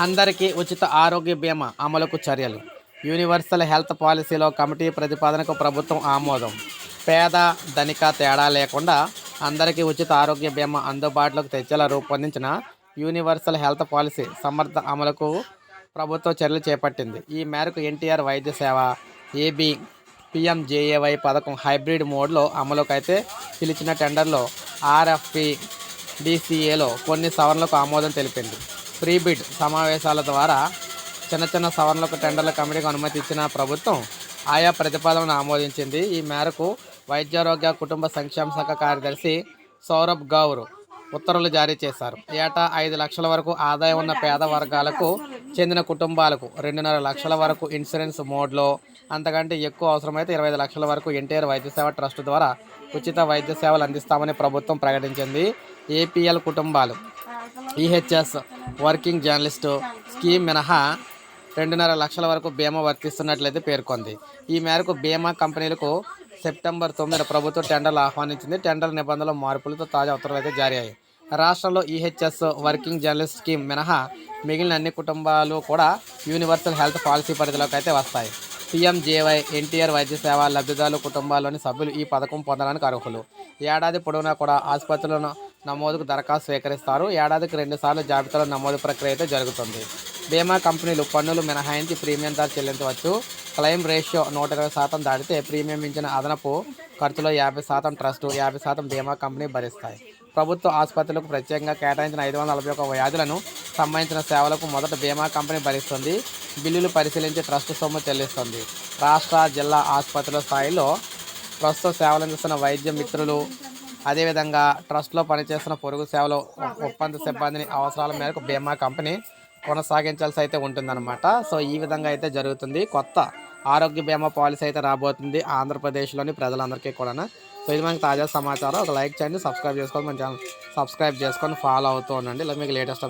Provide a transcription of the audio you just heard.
అందరికీ ఉచిత ఆరోగ్య బీమా అమలుకు చర్యలు. యూనివర్సల్ హెల్త్ పాలసీలో కమిటీ ప్రతిపాదనకు ప్రభుత్వం ఆమోదం. పేద ధనిక తేడా లేకుండా అందరికీ ఉచిత ఆరోగ్య బీమా అందుబాటులోకి తెచ్చేలా రూపొందించిన యూనివర్సల్ హెల్త్ పాలసీ సమర్థ అమలుకు ప్రభుత్వం చర్యలు చేపట్టింది. ఈ మేరకు ఎన్టీఆర్ వైద్య సేవ ఏబీ పీఎంజేఏవై పథకం హైబ్రిడ్ మోడ్లో అమలుకు అయితే పిలిచిన టెండర్లో ఆర్ఎఫ్పి డిసిఏలో కొన్ని సవరణలకు ఆమోదం తెలిపింది. ప్రీ బిడ్ సమావేశాల ద్వారా చిన్న సవరణలకు టెండర్ల కమిటీకి అనుమతి ఇచ్చిన ప్రభుత్వం ఆయా ప్రతిపాదనను ఆమోదించింది. ఈ మేరకు వైద్యారోగ్య కుటుంబ సంక్షేమ శాఖ కార్యదర్శి సౌరభ్ గౌర్ ఉత్తర్వులు జారీ చేశారు. ఏటా 5 లక్షల వరకు ఆదాయం ఉన్న పేద వర్గాలకు చెందిన కుటుంబాలకు 2.5 లక్షల వరకు ఇన్సూరెన్స్ మోడ్లో, అంతకంటే ఎక్కువ అవసరమైతే 25 లక్షల వరకు ఎన్టీఆర్ వైద్య సేవ ట్రస్ట్ ద్వారా ఉచిత వైద్య సేవలు అందిస్తామని ప్రభుత్వం ప్రకటించింది. ఏపీఎల్ కుటుంబాలు ఈహెచ్ఎస్ వర్కింగ్ జర్నలిస్టు స్కీమ్ మినహా 2.5 లక్షల వరకు బీమా వర్తిస్తున్నట్లయితే పేర్కొంది. ఈ మేరకు బీమా కంపెనీలకు సెప్టెంబర్ 9 ప్రభుత్వం టెండర్లు ఆహ్వానించింది. టెండర్ నిబంధనల మార్పులతో తాజా ఉత్తర్వులు అయితే జారీ అయ్యాయి. రాష్ట్రంలో ఈహెచ్ఎస్ వర్కింగ్ జర్నలిస్ట్ స్కీమ్ మినహా మిగిలిన అన్ని కుటుంబాలు కూడా యూనివర్సల్ హెల్త్ పాలసీ పరిధిలోకి అయితే వస్తాయి. పీఎంజేవై ఎన్టీఆర్ వైద్య సేవ లబ్ధిదారుల కుటుంబాల్లోని సభ్యులు ఈ పథకం పొందడానికి అర్హులు. ఏడాది పొడవునా కూడా ఆసుపత్రులను నమోదుకు దరఖాస్తు స్వీకరిస్తారు. ఏడాదికి 2 సార్లు జాబితాలో నమోదు ప్రక్రియ అయితే జరుగుతుంది. బీమా కంపెనీలు పన్నులు మినహాయించి ప్రీమియం ధర చెల్లించవచ్చు. క్లెయిమ్ రేషియో 120% దాటితే ప్రీమియం ఇచ్చిన అదనపు ఖర్చులో 50% ట్రస్టు, 50% బీమా కంపెనీ భరిస్తాయి. ప్రభుత్వ ఆసుపత్రులకు ప్రత్యేకంగా కేటాయించిన 541 వ్యాధులను సంబంధించిన సేవలకు మొదట బీమా కంపెనీ భరిస్తుంది. బిల్లులు పరిశీలించి ట్రస్ట్ సొమ్ము చెల్లిస్తుంది. రాష్ట్ర, జిల్లా ఆసుపత్రుల స్థాయిలో ప్రస్తుతం సేవలు అందిస్తున్న వైద్య మిత్రులు, అదేవిధంగా ట్రస్ట్లో పనిచేస్తున్న పొరుగు సేవలు ఒప్పంద సిబ్బందిని అవసరాల మేరకు బీమా కంపెనీ కొనసాగించాల్సి అయితే ఉంటుందన్నమాట. సో ఈ విధంగా అయితే జరుగుతుంది. కొత్త ఆరోగ్య బీమా పాలసీ అయితే రాబోతుంది ఆంధ్రప్రదేశ్లోని ప్రజలందరికీ కూడా. సో ఇది మనకి తాజా సమాచారం. ఒక లైక్ చేయండి, సబ్స్క్రైబ్ చేసుకోండి, మన ఛానల్ సబ్స్క్రైబ్ చేసుకొని ఫాలో అవుతూ ఉండండి. ఇలా మీకు లేటెస్ట్